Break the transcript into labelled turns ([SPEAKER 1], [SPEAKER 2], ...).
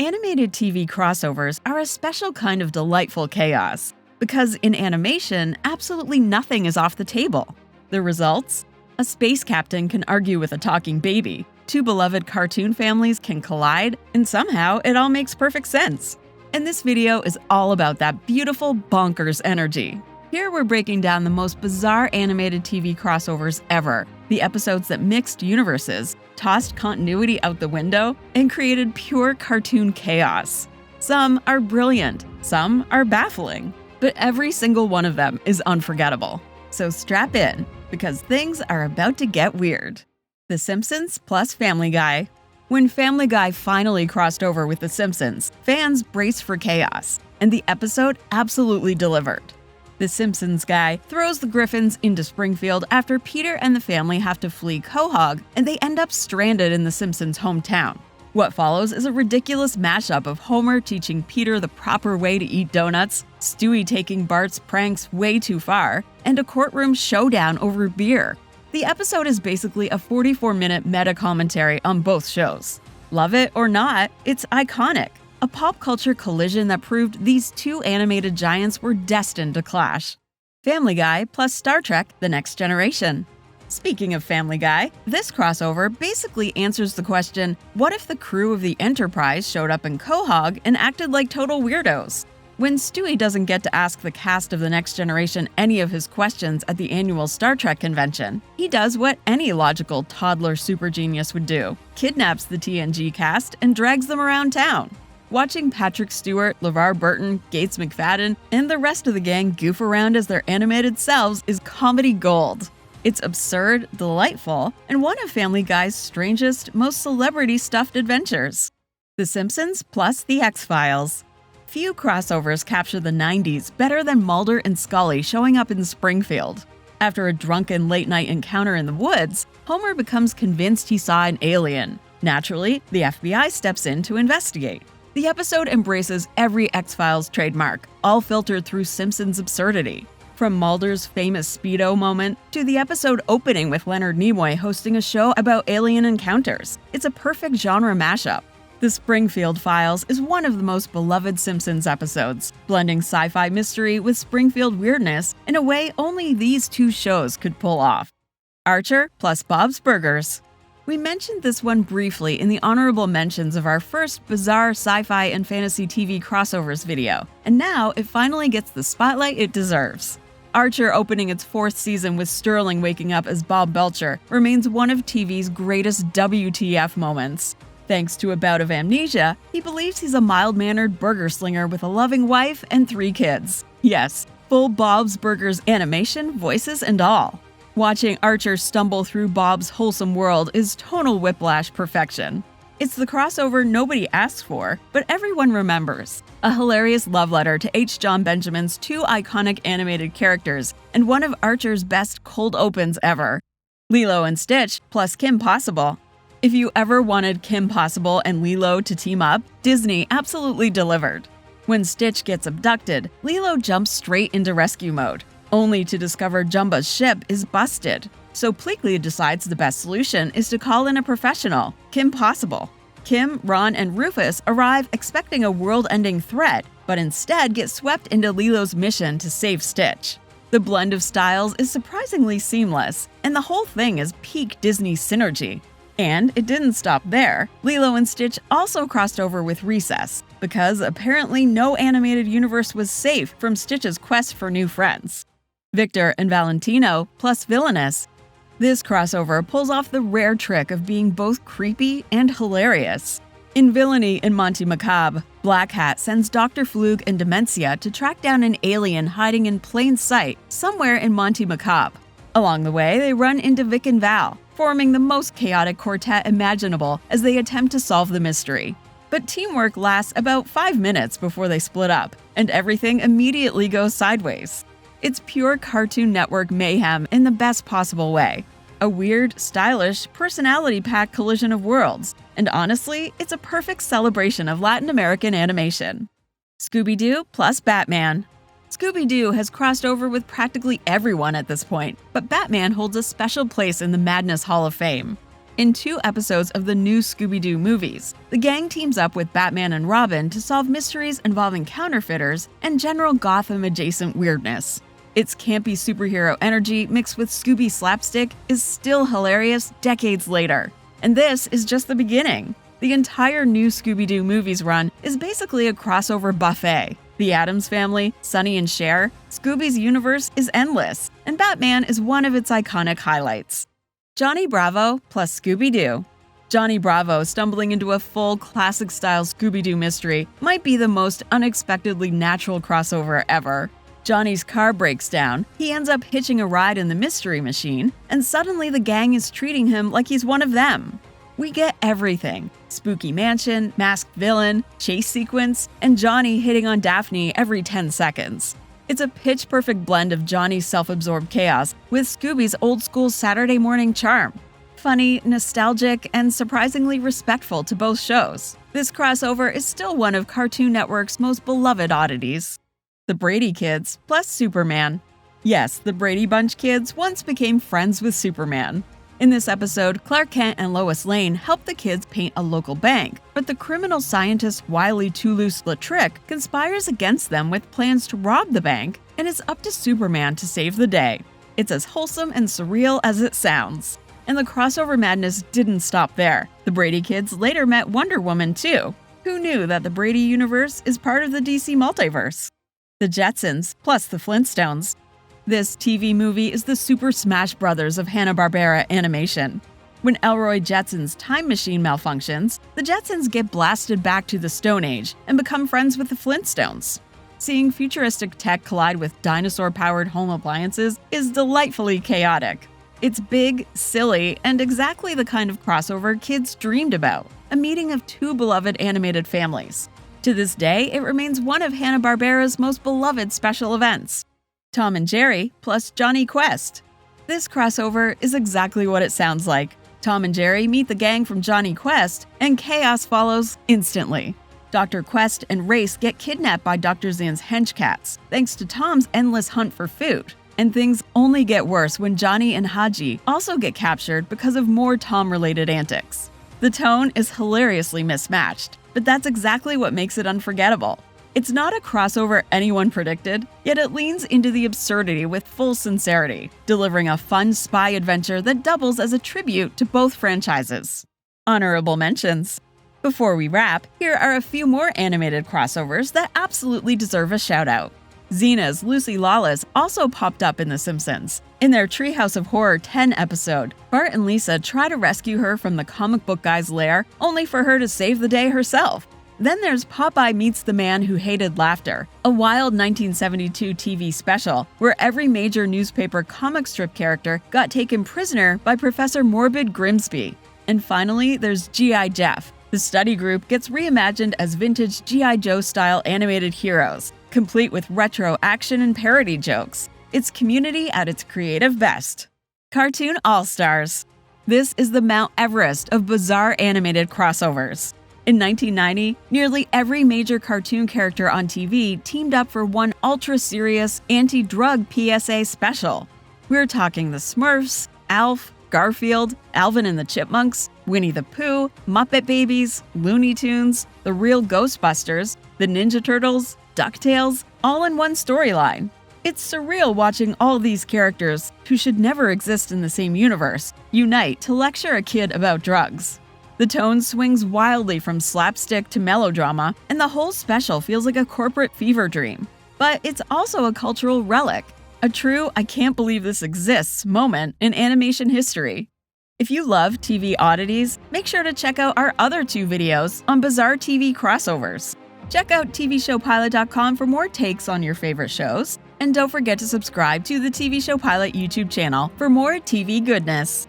[SPEAKER 1] Animated TV crossovers are a special kind of delightful chaos, because in animation, absolutely nothing is off the table. The results? A space captain can argue with a talking baby, two beloved cartoon families can collide, and somehow it all makes perfect sense. And this video is all about that beautiful bonkers energy. Here we're breaking down the most bizarre animated TV crossovers ever, the episodes that mixed universes, tossed continuity out the window, and created pure cartoon chaos. Some are brilliant, some are baffling, but every single one of them is unforgettable. So strap in, because things are about to get weird. The Simpsons plus Family Guy. When Family Guy finally crossed over with The Simpsons, fans braced for chaos, and the episode absolutely delivered. The Simpsons Guy throws the Griffins into Springfield after Peter and the family have to flee Quahog, and they end up stranded in the Simpsons' hometown. What follows is a ridiculous mashup of Homer teaching Peter the proper way to eat donuts, Stewie taking Bart's pranks way too far, and a courtroom showdown over beer. The episode is basically a 44-minute meta-commentary on both shows. Love it or not, it's iconic. A pop culture collision that proved these two animated giants were destined to clash. Family Guy plus Star Trek: The Next Generation. Speaking of Family Guy, this crossover basically answers the question, what if the crew of the Enterprise showed up in Quahog and acted like total weirdos? When Stewie doesn't get to ask the cast of The Next Generation any of his questions at the annual Star Trek convention, he does what any logical toddler super genius would do, kidnaps the TNG cast and drags them around town. Watching Patrick Stewart, LeVar Burton, Gates McFadden, and the rest of the gang goof around as their animated selves is comedy gold. It's absurd, delightful, and one of Family Guy's strangest, most celebrity-stuffed adventures. The Simpsons plus The X-Files. Few crossovers capture the 90s better than Mulder and Scully showing up in Springfield. After a drunken late-night encounter in the woods, Homer becomes convinced he saw an alien. Naturally, the FBI steps in to investigate. The episode embraces every X-Files trademark, all filtered through Simpsons absurdity. From Mulder's famous Speedo moment to the episode opening with Leonard Nimoy hosting a show about alien encounters, it's a perfect genre mashup. The Springfield Files is one of the most beloved Simpsons episodes, blending sci-fi mystery with Springfield weirdness in a way only these two shows could pull off. Archer plus Bob's Burgers. We mentioned this one briefly in the honorable mentions of our first bizarre sci-fi and fantasy TV crossovers video, and now it finally gets the spotlight it deserves. Archer opening its fourth season with Sterling waking up as Bob Belcher remains one of TV's greatest WTF moments. Thanks to a bout of amnesia, he believes he's a mild-mannered burger slinger with a loving wife and 3 kids. Yes, full Bob's Burgers animation, voices, and all. Watching Archer stumble through Bob's wholesome world is tonal whiplash perfection. It's the crossover nobody asks for, but everyone remembers. A hilarious love letter to H. Jon Benjamin's 2 iconic animated characters, and one of Archer's best cold opens ever. Lilo and Stitch plus Kim Possible. If you ever wanted Kim Possible and Lilo to team up, Disney absolutely delivered. When Stitch gets abducted, Lilo jumps straight into rescue mode, only to discover Jumba's ship is busted. So Pleakley decides the best solution is to call in a professional, Kim Possible. Kim, Ron, and Rufus arrive expecting a world-ending threat, but instead get swept into Lilo's mission to save Stitch. The blend of styles is surprisingly seamless, and the whole thing is peak Disney synergy. And it didn't stop there. Lilo and Stitch also crossed over with Recess, because apparently no animated universe was safe from Stitch's quest for new friends. Victor and Valentino plus Villainous. This crossover pulls off the rare trick of being both creepy and hilarious. In Villainy In Monte Macabre, Black Hat sends Dr. Fugue and Dementia to track down an alien hiding in plain sight somewhere in Monte Macabre. Along the way, they run into Vic and Val, forming the most chaotic quartet imaginable as they attempt to solve the mystery. But teamwork lasts about 5 minutes before they split up, and everything immediately goes sideways. It's pure Cartoon Network mayhem in the best possible way. A weird, stylish, personality-packed collision of worlds, and honestly, it's a perfect celebration of Latin American animation. Scooby-Doo plus Batman. Scooby-Doo has crossed over with practically everyone at this point, but Batman holds a special place in the Madness Hall of Fame. In 2 episodes of the new Scooby-Doo movies, the gang teams up with Batman and Robin to solve mysteries involving counterfeiters and general Gotham-adjacent weirdness. Its campy superhero energy mixed with Scooby slapstick is still hilarious decades later. And this is just the beginning. The entire new Scooby-Doo movies run is basically a crossover buffet. The Addams Family, Sonny and Cher, Scooby's universe is endless, and Batman is one of its iconic highlights. Johnny Bravo plus Scooby-Doo. Johnny Bravo stumbling into a full classic-style Scooby-Doo mystery might be the most unexpectedly natural crossover ever. Johnny's car breaks down, he ends up hitching a ride in the Mystery Machine, and suddenly the gang is treating him like he's one of them. We get everything: spooky mansion, masked villain, chase sequence, and Johnny hitting on Daphne every 10 seconds. It's a pitch-perfect blend of Johnny's self-absorbed chaos with Scooby's old-school Saturday morning charm. Funny, nostalgic, and surprisingly respectful to both shows, this crossover is still one of Cartoon Network's most beloved oddities. The Brady Kids plus Superman. Yes, the Brady Bunch kids once became friends with Superman. In this episode, Clark Kent and Lois Lane help the kids paint a local bank, but the criminal scientist Wiley Toulouse-Lautrec conspires against them with plans to rob the bank, and it's up to Superman to save the day. It's as wholesome and surreal as it sounds. And the crossover madness didn't stop there. The Brady kids later met Wonder Woman too. Who knew that the Brady universe is part of the DC multiverse? The Jetsons plus the Flintstones. This TV movie is the Super Smash Brothers of Hanna-Barbera animation. When Elroy Jetson's time machine malfunctions, the Jetsons get blasted back to the Stone Age and become friends with the Flintstones. Seeing futuristic tech collide with dinosaur-powered home appliances is delightfully chaotic. It's big, silly, and exactly the kind of crossover kids dreamed about, a meeting of 2 beloved animated families. To this day, it remains one of Hanna-Barbera's most beloved special events. Tom and Jerry plus Jonny Quest. This crossover is exactly what it sounds like. Tom and Jerry meet the gang from Jonny Quest, and chaos follows instantly. Dr. Quest and Race get kidnapped by Dr. Zan's henchcats, thanks to Tom's endless hunt for food. And things only get worse when Johnny and Haji also get captured because of more Tom-related antics. The tone is hilariously mismatched, but that's exactly what makes it unforgettable. It's not a crossover anyone predicted, yet it leans into the absurdity with full sincerity, delivering a fun spy adventure that doubles as a tribute to both franchises. Honorable mentions. Before we wrap, here are a few more animated crossovers that absolutely deserve a shout-out. Xena's Lucy Lawless also popped up in The Simpsons. In their Treehouse of Horror 10 episode, Bart and Lisa try to rescue her from the comic book guy's lair, only for her to save the day herself. Then there's Popeye Meets the Man Who Hated Laughter, a wild 1972 TV special where every major newspaper comic strip character got taken prisoner by Professor Morbid Grimsby. And finally, there's G.I. Jeff. The study group gets reimagined as vintage G.I. Joe-style animated heroes, complete with retro action and parody jokes. It's community at its creative best. Cartoon All-Stars. This is the Mount Everest of bizarre animated crossovers. In 1990, nearly every major cartoon character on TV teamed up for one ultra-serious anti-drug PSA special. We're talking the Smurfs, Alf, Garfield, Alvin and the Chipmunks, Winnie the Pooh, Muppet Babies, Looney Tunes, The Real Ghostbusters, the Ninja Turtles, DuckTales, all in one storyline. It's surreal watching all these characters, who should never exist in the same universe, unite to lecture a kid about drugs. The tone swings wildly from slapstick to melodrama, and the whole special feels like a corporate fever dream. But it's also a cultural relic, a true "I can't believe this exists" moment in animation history. If you love TV oddities, make sure to check out our other 2 videos on bizarre TV crossovers. Check out TVShowPilot.com for more takes on your favorite shows, and don't forget to subscribe to the TV Show Pilot YouTube channel for more TV goodness.